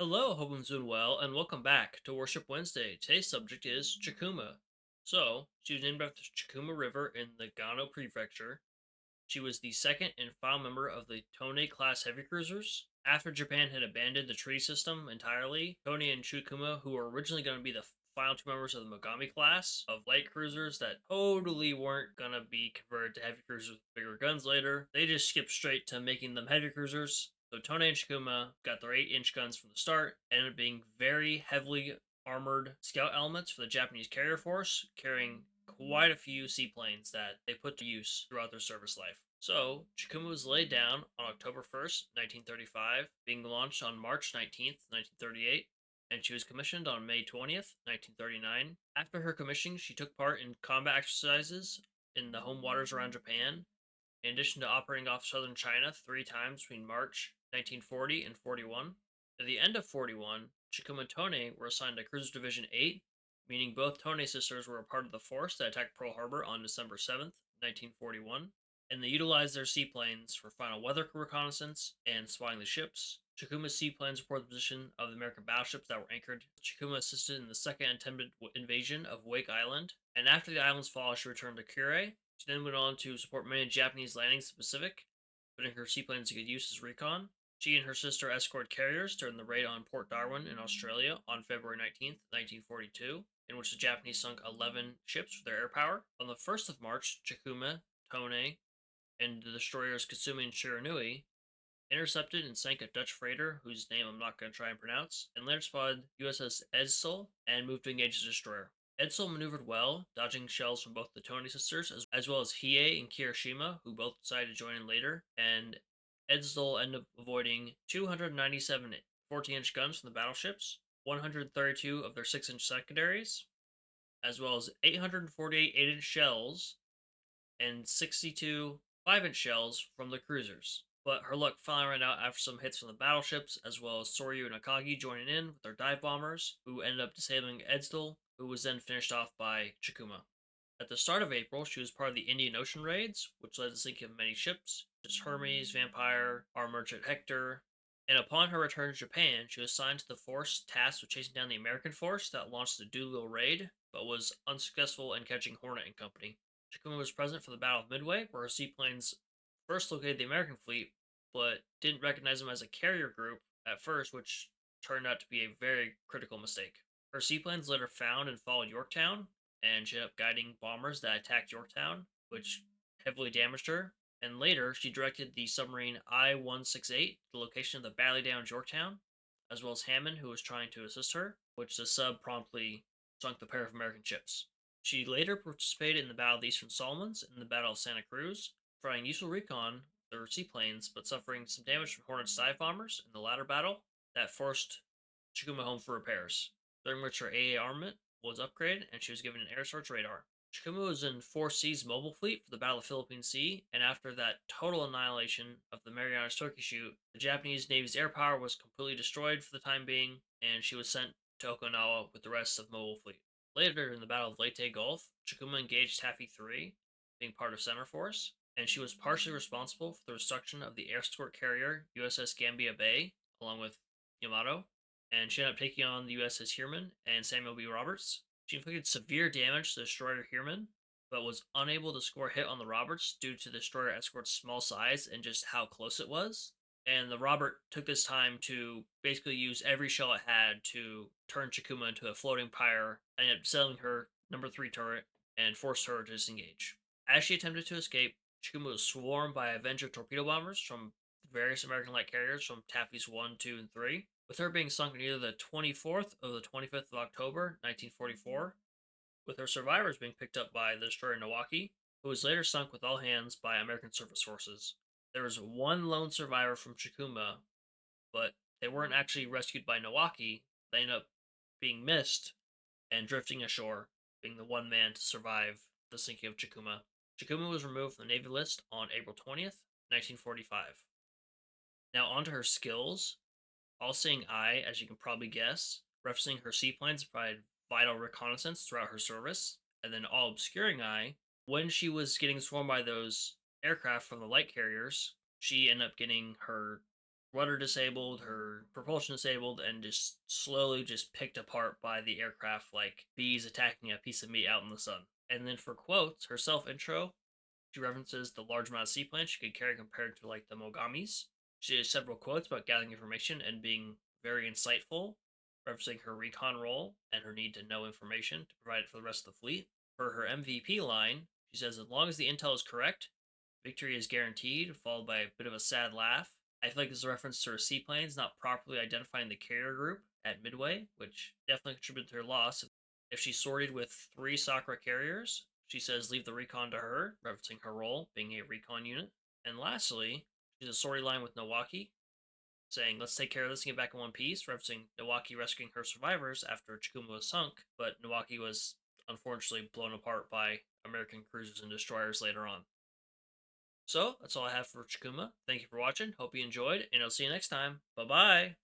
Hello, hope I'm doing well, and welcome back to Worship Wednesday. Today's subject is Chikuma. So, she was named after the Chikuma River in the Gano Prefecture. She was the second and final member of the Tone class heavy cruisers. After Japan had abandoned the treaty system entirely, Tone and Chikuma, who were originally going to be the final two members of the Mogami class of light cruisers that totally weren't going to be converted to heavy cruisers with bigger guns later, they just skipped straight to making them heavy cruisers. So Tone and Chikuma got their 8-inch guns from the start and ended up being very heavily armored scout elements for the Japanese carrier force, carrying quite a few seaplanes that they put to use throughout their service life. So, Chikuma was laid down on October 1st, 1935, being launched on March 19th, 1938, and she was commissioned on May 20th, 1939. After her commissioning, she took part in combat exercises in the home waters around Japan, in addition to operating off southern China 3 times between March 1940 and 41. At the end of 41, Chikuma and Tone were assigned to Cruiser Division 8, meaning both Tone sisters were a part of the force that attacked Pearl Harbor on December 7th, 1941, and they utilized their seaplanes for final weather reconnaissance and spotting the ships. Chikuma's seaplanes reported the position of the American battleships that were anchored. Chikuma assisted in the second attempted invasion of Wake Island, and after the island's fall, she returned to Kure. She then went on to support many Japanese landings in the Pacific, putting her seaplanes to good use as recon. She and her sister escorted carriers during the raid on Port Darwin in Australia on February 19th, 1942, in which the Japanese sunk 11 ships for their air power. On the 1st of March, Chikuma, Tone, and the destroyers Kasumi and Shiranui intercepted and sank a Dutch freighter whose name I'm not going to try and pronounce, and later spotted USS Edsel and moved to engage the destroyer. Edsel maneuvered well, dodging shells from both the Tony sisters as well as Hiei and Kirishima, who both decided to join in later, and Edsel ended up avoiding 297 14-inch guns from the battleships, 132 of their 6-inch secondaries, as well as 848 8-inch shells and 62 5-inch shells from the cruisers. But her luck finally ran out after some hits from the battleships, as well as Soryu and Akagi joining in with their dive bombers, who ended up disabling Edsel, who was then finished off by Chikuma. At the start of April, she was part of the Indian Ocean raids, which led to the sinking of many ships, such as Hermes, Vampire, our merchant Hector. And upon her return to Japan, she was assigned to the force tasked with chasing down the American force that launched the Doolittle raid, but was unsuccessful in catching Hornet and company. Chikuma was present for the Battle of Midway, where her seaplanes first located the American fleet, but didn't recognize them as a carrier group at first, which turned out to be a very critical mistake. Her seaplanes later found and followed Yorktown, and she ended up guiding bombers that attacked Yorktown, which heavily damaged her. And later, she directed the submarine I-168 to the location of the badly damaged Yorktown, as well as Hammond, who was trying to assist her, which the sub promptly sunk the pair of American ships. She later participated in the Battle of the Eastern Solomons and the Battle of Santa Cruz, providing useful recon their seaplanes, but suffering some damage from Hornet's dive bombers in the latter battle that forced Chikuma home for repairs, during which her AA armament was upgraded and she was given an air search radar. Chikuma was in 4 C's mobile fleet for the Battle of Philippine Sea, and after that total annihilation of the Marianas Turkey shoot, the Japanese Navy's air power was completely destroyed for the time being, and she was sent to Okinawa with the rest of the mobile fleet. Later in the Battle of Leyte Gulf, Chikuma engaged Taffy 3, being part of Center Force, and she was partially responsible for the destruction of the air escort carrier USS Gambia Bay, along with Yamato, and she ended up taking on the USS Heermann and Samuel B. Roberts. She inflicted severe damage to the destroyer Heermann, but was unable to score a hit on the Roberts due to the destroyer escort's small size and just how close it was. And the Robert took this time to basically use every shell it had to turn Chikuma into a floating pyre, and ended up settling her number 3 turret and forced her to disengage. As she attempted to escape, Chikuma was swarmed by Avenger torpedo bombers from various American light carriers from Taffy's 1, 2, and 3, with her being sunk on either the 24th or the 25th of October, 1944, with her survivors being picked up by the destroyer Milwaukee, who was later sunk with all hands by American surface forces. There was one lone survivor from Chikuma, but they weren't actually rescued by Milwaukee. They ended up being missed and drifting ashore, being the one man to survive the sinking of Chikuma. Chikuma was removed from the Navy list on April 20th, 1945. Now, onto her skills. All Seeing Eye, as you can probably guess, referencing her seaplanes provide vital reconnaissance throughout her service. And then All Obscuring Eye, when she was getting swarmed by those aircraft from the light carriers, she ended up getting her rudder disabled, her propulsion disabled, and just slowly just picked apart by the aircraft like bees attacking a piece of meat out in the sun. And then for quotes, her self intro, she references the large amount of seaplane she could carry compared to like the Mogamis. She has several quotes about gathering information and being very insightful, referencing her recon role and her need to know information to provide it for the rest of the fleet. For her MVP line, she says, as long as the intel is correct, victory is guaranteed, followed by a bit of a sad laugh. I feel like this is a reference to her seaplanes not properly identifying the carrier group at Midway, which definitely contributed to her loss. If she sorted with three Sakura carriers, she says leave the recon to her, referencing her role being a recon unit. And lastly, she's a sortie line with Nawaki, saying let's take care of this and get back in one piece, referencing Nawaki rescuing her survivors after Chikuma was sunk, but Nawaki was unfortunately blown apart by American cruisers and destroyers later on. So that's all I have for Chikuma. Thank you for watching. Hope you enjoyed, and I'll see you next time. Bye bye.